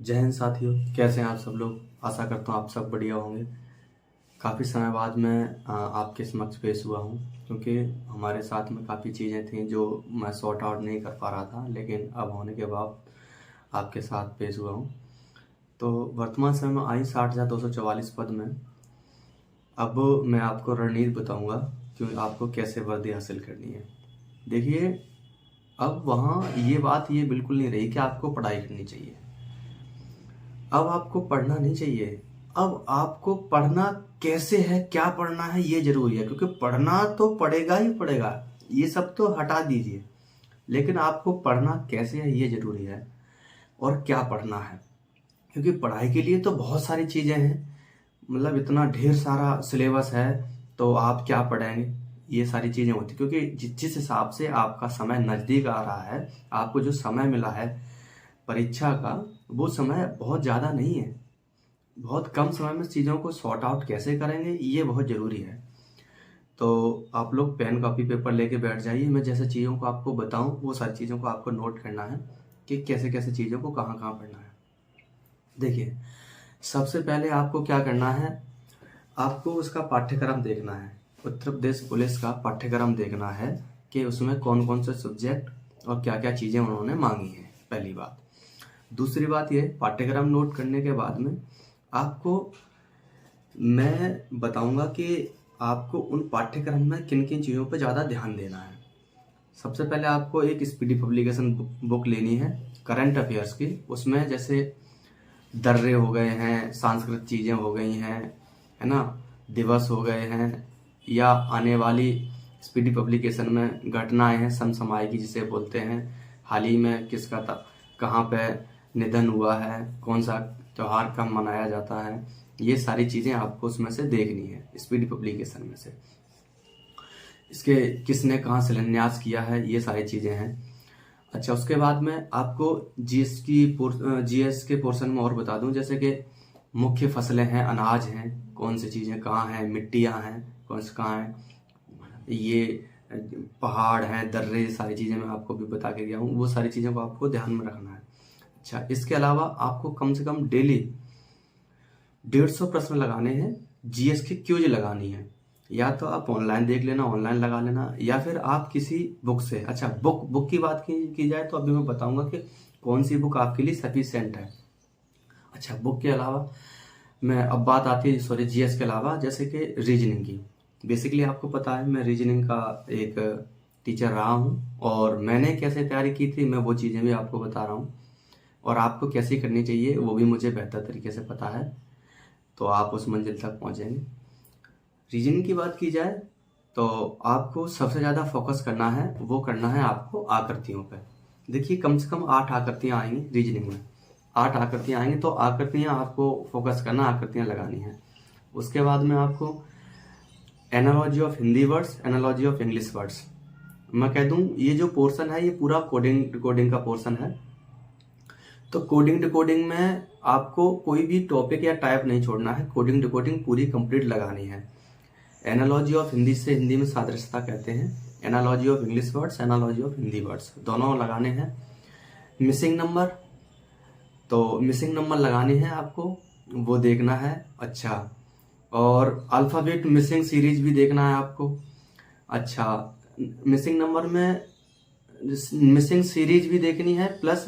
जय हिंद साथियों, कैसे हैं आप सब लोग। आशा करता हूँ आप सब बढ़िया होंगे। काफ़ी समय बाद मैं आपके समक्ष पेश हुआ हूँ, क्योंकि हमारे साथ में काफ़ी चीज़ें थी जो मैं सॉर्ट आउट नहीं कर पा रहा था, लेकिन अब होने के बाद आपके साथ पेश हुआ हूँ। तो वर्तमान समय में आई 60,244 पद में अब मैं आपको रणनीति बताऊँगा कि आपको कैसे वर्दी हासिल करनी है। देखिए, अब वहाँ ये बिल्कुल नहीं रही कि आपको पढ़ाई करनी चाहिए। अब आपको पढ़ना नहीं चाहिए, अब आपको पढ़ना कैसे है, क्या पढ़ना है, ये जरूरी है। क्योंकि पढ़ना तो पड़ेगा ही पड़ेगा, ये सब तो हटा दीजिए, लेकिन आपको पढ़ना कैसे है ये जरूरी है, और क्या पढ़ना है। क्योंकि पढ़ाई के लिए तो बहुत सारी चीजें हैं, मतलब इतना ढेर सारा सिलेबस है, तो आप क्या पढ़ेंगे, ये सारी चीजें होती। क्योंकि जिस हिसाब से आपका समय नजदीक आ रहा है, आपको जो समय मिला है परीक्षा का, वो समय बहुत ज़्यादा नहीं है। बहुत कम समय में चीज़ों को सॉर्ट आउट कैसे करेंगे, ये बहुत ज़रूरी है। तो आप लोग पेन कॉपी पेपर लेके बैठ जाइए। मैं जैसे चीज़ों को आपको बताऊं, वो सारी चीज़ों को आपको नोट करना है कि कैसे कैसे चीज़ों को कहाँ कहाँ पढ़ना है। देखिए, सबसे पहले आपको क्या करना है, आपको उसका पाठ्यक्रम देखना है। उत्तर प्रदेश पुलिस का पाठ्यक्रम देखना है कि उसमें कौन कौन से सब्जेक्ट और क्या क्या चीज़ें उन्होंने मांगी हैं, पहली बात। दूसरी बात ये, पाठ्यक्रम नोट करने के बाद में आपको मैं बताऊंगा कि आपको उन पाठ्यक्रम में किन किन चीज़ों पर ज़्यादा ध्यान देना है। सबसे पहले आपको एक स्पीडी पब्लिकेशन बुक लेनी है करंट अफेयर्स की। उसमें जैसे दर्रे हो गए हैं, सांस्कृतिक चीज़ें हो गई हैं, है ना, दिवस हो गए हैं, या आने वाली स्पीडी पब्लिकेशन में घटनाएं हैं समसामयिक जिसे बोलते हैं, हाल ही में किसका था, कहाँ पे निधन हुआ है, कौन सा त्यौहार कब मनाया जाता है, ये सारी चीज़ें आपको उसमें से देखनी है, स्पीडी पब्लिकेशन में से। इसके किसने कहाँ शिलान्यास किया है, ये सारी चीज़ें हैं। अच्छा, उसके बाद में आपको जीएस के पोर्शन में और बता दूं, जैसे कि मुख्य फसलें हैं, अनाज हैं, कौन सी चीज़ें कहाँ हैं, मिट्टियाँ हैं कौन से कहाँ हैं, ये पहाड़ हैं, दर्रे, सारी चीज़ें मैं आपको भी बता के गया हूँ। वो सारी चीज़ों को आपको ध्यान में रखना है। अच्छा, इसके अलावा आपको कम से कम डेली 150 प्रश्न लगाने हैं, जीएस की क्यूज लगानी है। या तो आप ऑनलाइन देख लेना, ऑनलाइन लगा लेना, या फिर आप किसी बुक से। अच्छा, बुक की बात की जाए तो अभी मैं बताऊंगा कि कौन सी बुक आपके लिए सफिशिएंट है। अच्छा, बुक के अलावा मैं अब बात आती है, सॉरी, जीएस के अलावा जैसे कि रीजनिंग की। बेसिकली आपको पता है मैं रीजनिंग का एक टीचर रहा हूँ, और मैंने कैसे तैयारी की थी मैं वो चीज़ें भी आपको बता रहा हूँ, और आपको कैसी करनी चाहिए वो भी मुझे बेहतर तरीके से पता है, तो आप उस मंजिल तक पहुँचेंगे। रीजनिंग की बात की जाए तो आपको सबसे ज़्यादा फोकस करना है, वो करना है आपको आकृतियों पर। देखिए, कम से कम 8 आकृतियाँ आएंगी रीजनिंग में, 8 आकृतियाँ आएंगी, तो आकृतियाँ आपको फोकस करना, आकृतियाँ लगानी है। उसके बाद में आपको analogy of Hindi words, analogy of English words, मैं कह दूं ये जो पोर्शन है ये पूरा कोडिंग डिकोडिंग का पोर्शन है। तो कोडिंग डिकोडिंग में आपको कोई भी टॉपिक या टाइप नहीं छोड़ना है, कोडिंग डिकोडिंग पूरी कंप्लीट लगानी है। एनालॉजी ऑफ हिंदी से हिंदी में सादृश्यता कहते हैं, analogy of English words, analogy of Hindi words, दोनों लगाने हैं। मिसिंग नंबर, तो मिसिंग नंबर लगाने हैं आपको, वो देखना है। अच्छा, और अल्फ़ाबेट मिसिंग सीरीज भी देखना है आपको। अच्छा, मिसिंग नंबर में मिसिंग सीरीज भी देखनी है, प्लस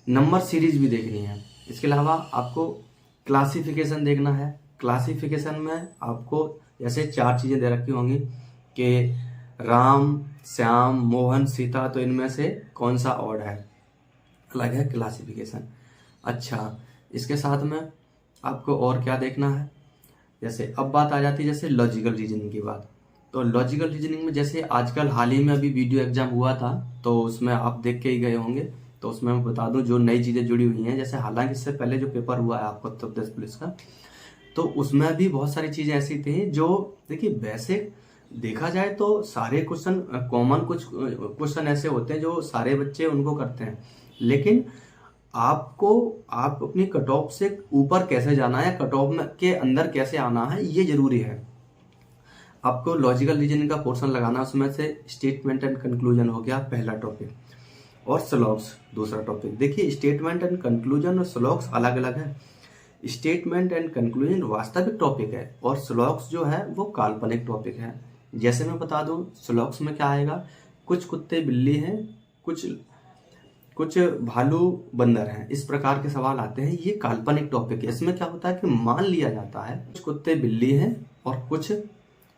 नंबर सीरीज भी देखनी है। इसके अलावा आपको क्लासिफिकेशन देखना है। क्लासिफिकेशन में आपको जैसे 4 चीज़ें दे रखी होंगी कि राम, श्याम, मोहन, सीता, तो इनमें से कौन सा ऑड है, अलग है क्लासिफिकेशन। अच्छा, इसके साथ में आपको और क्या देखना है, जैसे अब बात आ जाती है जैसे लॉजिकल रीजनिंग की बात। तो लॉजिकल रीजनिंग में जैसे आजकल हाल ही में अभी वीडियो एग्जाम हुआ था, तो उसमें आप देख के ही गए होंगे, तो उसमें मैं बता दूं जो नई चीज़ें जुड़ी हुई हैं। जैसे हालांकि इससे पहले जो पेपर हुआ है आपको उत्तर प्रदेश पुलिस का, तो उसमें भी बहुत सारी चीज़ें ऐसी थी जो, देखिए, वैसे देखा जाए तो सारे क्वेश्चन कॉमन, कुछ क्वेश्चन ऐसे होते हैं जो सारे बच्चे उनको करते हैं, लेकिन आप अपनी कट ऑफ से ऊपर कैसे जाना है, कट ऑफ में के अंदर कैसे आना है, ये जरूरी है। आपको लॉजिकल रीजनिंग का पोर्शन लगाना, उसमें से स्टेटमेंट एंड कंक्लूजन हो गया पहला टॉपिक। और स्लॉग्स दूसरा टॉपिक। देखिए स्टेटमेंट एंड कंक्लूजन और स्लॉग्स अलग अलग है। स्टेटमेंट एंड कंक्लूजन वास्तविक टॉपिक है और स्लॉग्स जो है वो काल्पनिक टॉपिक है। जैसे मैं बता दूं, स्लॉग्स में क्या आएगा, कुछ कुत्ते बिल्ली हैं, कुछ कुछ भालू बंदर हैं, इस प्रकार के सवाल आते हैं। ये काल्पनिक टॉपिक है। इसमें क्या होता है कि मान लिया जाता है कुछ कुत्ते बिल्ली हैं और कुछ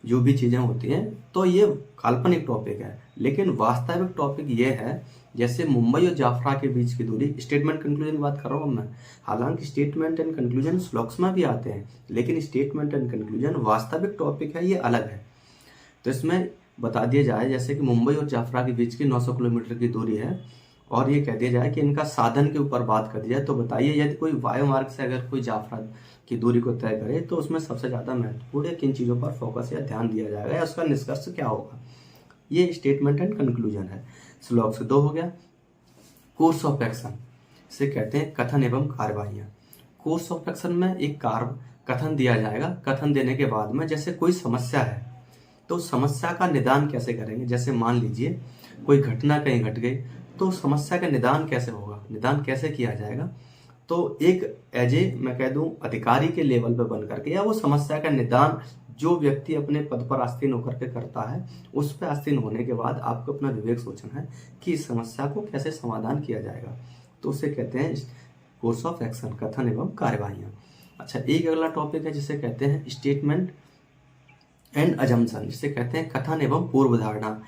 जो भी चीजें होती हैं, तो ये काल्पनिक टॉपिक है। लेकिन वास्तविक टॉपिक ये है, जैसे मुंबई और जाफरा के बीच की दूरी, स्टेटमेंट कंक्लूजन की बात कर रहा हूँ मैं। हालांकि स्टेटमेंट एंड कंक्लूजन स्लॉग्स में भी आते हैं, लेकिन स्टेटमेंट एंड कंक्लूजन वास्तविक टॉपिक है, ये अलग है। तो इसमें बता दिया जाए जैसे कि मुंबई और जाफरा के बीच की 900 किलोमीटर की दूरी है और ये कह दिया जाए कि इनका साधन के ऊपर बात कर दी जाए, तो बताइए यदि कोई वायु मार्ग से अगर कोई जाफरा की दूरी को तय करे तो उसमें सबसे ज्यादा महत्वपूर्ण है किन चीजों पर फोकस या ध्यान दिया जाएगा या उसका निष्कर्ष क्या होगा। ये स्टेटमेंट एंड कंक्लूजन है। स्लॉग्स 2 हो गया। कोर्स ऑफ एक्शन से कहते हैं कथन एवं कार्यवाहियां। कोर्स ऑफ एक्शन में एक कथन दिया जाएगा। कथन देने के बाद में जैसे कोई समस्या है तो समस्या का निदान कैसे करेंगे। जैसे मान लीजिए कोई घटना कहीं घट गई तो समस्या का निदान कैसे होगा, निदान कैसे किया जाएगा। तो एक एज ए मैं कह दूं अधिकारी के लेवल पे बन करके या वो समस्या का निदान जो व्यक्ति अपने पद पर आसीन होकर के करता है, उस पर आसीन होने के बाद आपको अपना विवेक सोचना है कि इस समस्या को कैसे समाधान किया जाएगा। तो उसे कहते हैं कोर्स ऑफ एक्शन, कथन एवं कार्यवाहियां। अच्छा, एक अगला टॉपिक है जिसे कहते हैं स्टेटमेंट एंड अजम्पशन, जिसे कहते हैं कथन एवं पूर्व धारणा।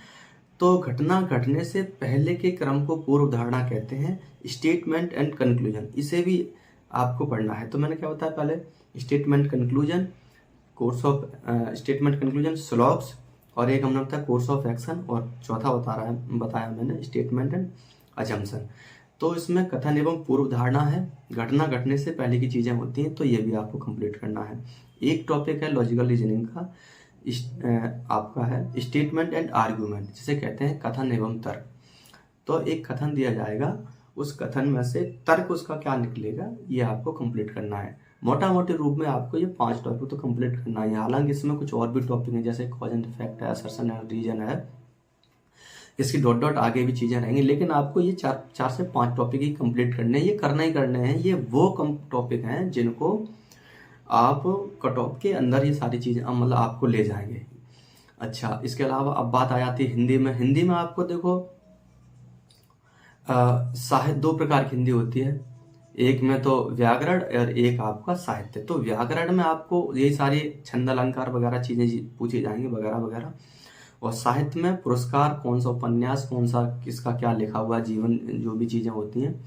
तो घटना घटने से पहले के क्रम को पूर्व धारणा कहते हैं। स्टेटमेंट एंड कंक्लूजन, इसे भी आपको पढ़ना है। तो मैंने क्या बताया पहले, statement conclusion, course of statement conclusion, स्लॉग्स, और एक हमने बताया कोर्स ऑफ एक्शन, और चौथा बताया मैंने स्टेटमेंट एंड अजम्पशन। तो इसमें कथन एवं पूर्व धारणा है, घटना घटने से पहले की चीजें होती हैं, तो ये भी आपको कंप्लीट करना है। एक टॉपिक है लॉजिकल रीजनिंग का, आपका है स्टेटमेंट एंड आर्ग्यूमेंट, जिसे कहते हैं कथन एवं तर्क। तो एक कथन दिया जाएगा, उस कथन में से तर्क उसका क्या निकलेगा, ये आपको कंप्लीट करना है। मोटा मोटे रूप में आपको ये 5 टॉपिक तो कंप्लीट करना है। हालांकि इसमें कुछ और भी टॉपिक हैं, जैसे कॉज एंड इफेक्ट है, असर्शन एंड रीजन है, इसकी डॉट डॉट आगे भी चीजें रहेंगी। लेकिन आपको ये 4 से 5 टॉपिक ही कंप्लीट करने हैं, ये करना ही करने हैं। ये वो टॉपिक हैं जिनको आप कट ऑफ के अंदर ये सारी चीजें मतलब आपको ले जाएंगे। अच्छा, इसके अलावा अब बात आ जाती है हिंदी में। हिंदी में आपको देखो साहित्य 2 प्रकार की हिंदी होती है, एक में तो व्याकरण और एक आपका साहित्य। तो व्याकरण में आपको ये सारी छंद अलंकार वगैरह चीजें पूछी जाएंगी वगैरह वगैरह, और साहित्य में पुरस्कार, कौन सा उपन्यास, कौन सा किसका क्या लिखा हुआ, जीवन, जो भी चीजें होती हैं,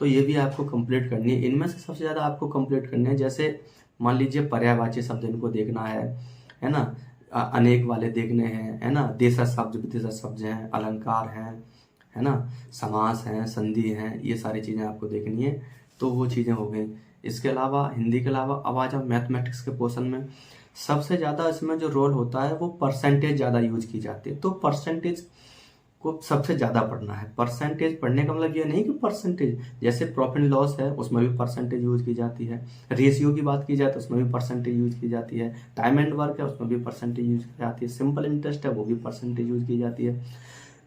तो ये भी आपको कंप्लीट करनी है। इनमें से सबसे ज्यादा आपको कंप्लीट करनी है, जैसे मान लीजिए पर्यायवाची शब्द इनको देखना है ना, अनेक वाले देखने हैं, है ना, देशज शब्द विदेशज शब्द हैं, अलंकार हैं, है ना, समास हैं, संधि हैं, ये सारी चीजें आपको देखनी है। तो वो चीजें हो गई। इसके अलावा हिंदी के अलावा अब आ जाओ मैथमेटिक्स के पोर्शन में। सबसे ज्यादा इसमें जो रोल होता है वो परसेंटेज ज्यादा यूज की जाती है। तो परसेंटेज को सबसे ज्यादा पढ़ना है। परसेंटेज पढ़ने का मतलब ये नहीं कि परसेंटेज, जैसे प्रॉफिट एंड लॉस है उसमें भी परसेंटेज यूज की जाती है, रेशियो की बात की जाए तो उसमें भी परसेंटेज यूज की जाती है, टाइम एंड वर्क है उसमें भी परसेंटेज यूज की जाती है, सिंपल इंटरेस्ट है वो भी परसेंटेज यूज की जाती है,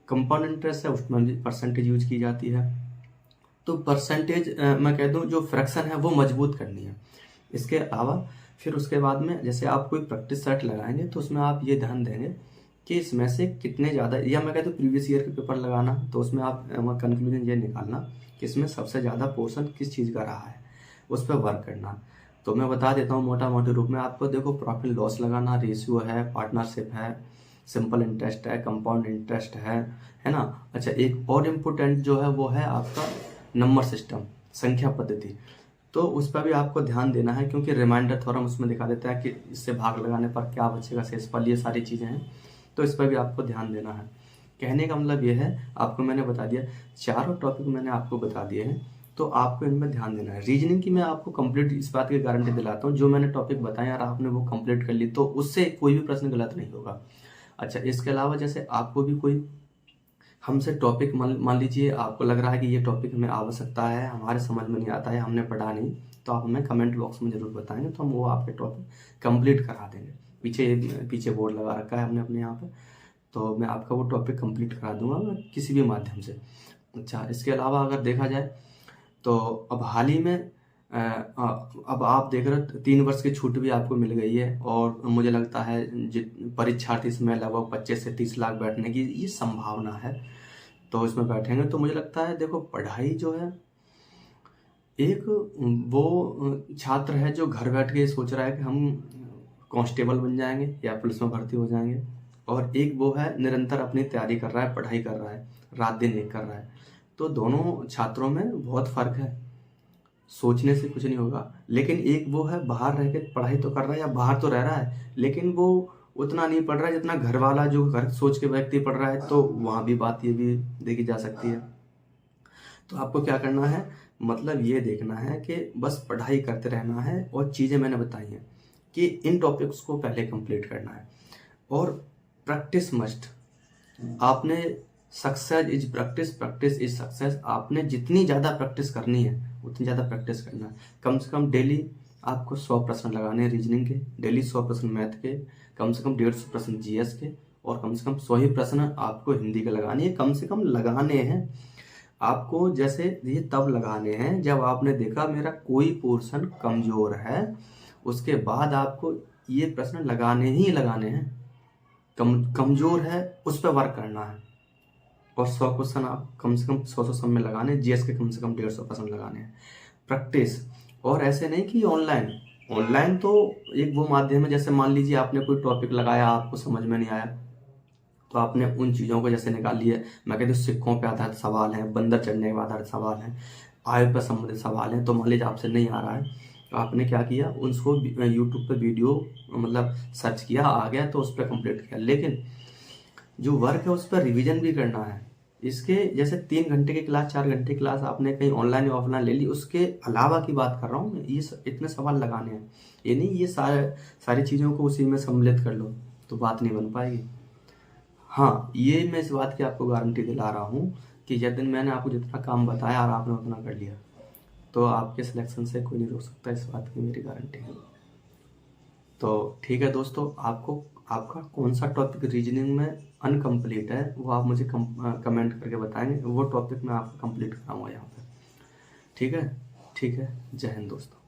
कंपाउंड इंटरेस्ट है उसमें भी परसेंटेज यूज की जाती है। तो परसेंटेज मैं कह दूं जो फ्रैक्शन है वो मजबूत करनी है। इसके अलावा फिर उसके बाद में जैसे आप कोई प्रैक्टिस सेट लगाएंगे तो उसमें आप ये ध्यान देंगे कि इसमें से कितने ज़्यादा, या मैं कहता हूँ प्रीवियस ईयर के पेपर लगाना, तो उसमें आप कंक्लूजन ये निकालना कि इसमें सबसे ज़्यादा पोर्शन किस चीज़ का रहा है, उस पर वर्क करना। तो मैं बता देता हूँ मोटा मोटे रूप में आपको। देखो प्रॉफिट लॉस लगाना, रेशियो है, पार्टनरशिप है, सिंपल इंटरेस्ट है, कंपाउंड इंटरेस्ट है ना। अच्छा, एक और इम्पोर्टेंट जो है वो है आपका नंबर सिस्टम, संख्या पद्धति। तो उस पर भी आपको ध्यान देना है, क्योंकि रिमाइंडर थ्योरम उसमें दिखा देता है कि इससे भाग लगाने पर क्या बचेगा शेषफल, ये सारी चीज़ें हैं। तो इस पर भी आपको ध्यान देना है। कहने का मतलब ये है, आपको मैंने बता दिया, चारों टॉपिक मैंने आपको बता दिए हैं, तो आपको इनमें ध्यान देना है। रीजनिंग की मैं आपको कंप्लीट इस बात की गारंटी दिलाता हूँ, जो मैंने टॉपिक बताए और आपने वो कंप्लीट कर ली तो उससे कोई भी प्रश्न गलत नहीं होगा। अच्छा, इसके अलावा जैसे आपको भी कोई हमसे टॉपिक मान लीजिए आपको लग रहा है कि ये टॉपिक हमें आवश्यकता है, हमारे समझ में नहीं आता है, हमने पढ़ा नहीं, तो आप हमें कमेंट बॉक्स में जरूर बताएंगे, तो हम वो आपके टॉपिक कंप्लीट करा देंगे। पीछे बोर्ड लगा रखा है हमने अपने यहाँ पे, तो मैं आपका वो टॉपिक कंप्लीट करा दूंगा किसी भी माध्यम से। अच्छा, इसके अलावा अगर देखा जाए तो अब हाल ही में अब आप देख रहे हो 3 वर्ष की छूट भी आपको मिल गई है, और मुझे लगता है परीक्षार्थी इसमें लगभग 25 से 30 लाख बैठने की ये संभावना है। तो इसमें बैठेंगे तो मुझे लगता है, देखो पढ़ाई जो है, एक वो छात्र है जो घर बैठ के सोच रहा है कि हम कांस्टेबल बन जाएंगे या पुलिस में भर्ती हो जाएंगे, और एक वो है निरंतर अपनी तैयारी कर रहा है, पढ़ाई कर रहा है, रात दिन एक कर रहा है। तो दोनों छात्रों में बहुत फर्क है, सोचने से कुछ नहीं होगा। लेकिन एक वो है बाहर रह के पढ़ाई तो कर रहा है, या बाहर तो रह रहा है लेकिन वो उतना नहीं पढ़ रहा है जितना घर वाला जो घर सोच के व्यक्ति पढ़ रहा है। तो वहाँ भी बात ये भी देखी जा सकती है। तो आपको क्या करना है, मतलब ये देखना है कि बस पढ़ाई करते रहना है, और चीज़ें मैंने बताई हैं कि इन टॉपिक्स को पहले कंप्लीट करना है, और प्रैक्टिस मस्ट। आपने success is practice, practice is success. आपने जितनी ज़्यादा प्रैक्टिस करनी है उतनी ज़्यादा प्रैक्टिस करना है। कम से कम डेली आपको 100 प्रश्न लगाने हैं रीजनिंग के, डेली 100 प्रश्न मैथ के, कम से कम 150 प्रश्न जीएस के, और कम से कम 100 ही प्रश्न आपको हिंदी के लगाने हैं। कम से कम लगाने हैं आपको। जैसे ये तब लगाने हैं जब आपने देखा मेरा कोई पोर्शन कमजोर है, उसके बाद आपको ये प्रश्न लगाने ही लगाने हैं। कमजोर है उस पर वर्क करना है, और 100 क्वेश्चन आप कम से कम 100 सब में लगाने, जीएस के कम से कम 150 प्रश्न लगाने हैं। प्रैक्टिस, और ऐसे नहीं कि ऑनलाइन तो एक वो माध्यम है। जैसे मान लीजिए आपने कोई टॉपिक लगाया, आपको समझ में नहीं आया, तो आपने उन चीज़ों को जैसे निकाल लिया। मैं कहती हूँ सिक्कों पे आधारित सवाल हैं, बंदर चढ़ने पे आधारित सवाल हैं, आय पर संबंधित सवाल हैं। तो मान लीजिए आपसे नहीं आ रहा है, तो आपने क्या किया, उसको यूट्यूब पे वीडियो मतलब सर्च किया, आ गया तो उस पर कंप्लीट किया। लेकिन जो वर्क है उस पर रिवीजन भी करना है। इसके जैसे 3 घंटे की क्लास, 4 घंटे की क्लास आपने कहीं ऑनलाइन या ऑफलाइन ले ली, उसके अलावा की बात कर रहा हूँ मैं। ये इतने सवाल लगाने हैं, ये नहीं ये सारी चीज़ों को उसी में सम्मिलित कर लो तो बात नहीं बन पाएगी। हाँ, ये मैं इस बात की आपको गारंटी दिला रहा हूँ कि यदि मैंने आपको जितना काम बताया और आपने उतना कर लिया, तो आपके सिलेक्शन से कोई नहीं रोक सकता। इस बात की मेरी गारंटी है। तो ठीक है दोस्तों, आपका कौन सा टॉपिक रीजनिंग में अनकम्प्लीट है वो आप मुझे कमेंट करके बताएंगे, वो टॉपिक मैं आपको कंप्लीट कराऊंगा यहाँ पे। ठीक है, ठीक है। जय हिंद दोस्तों।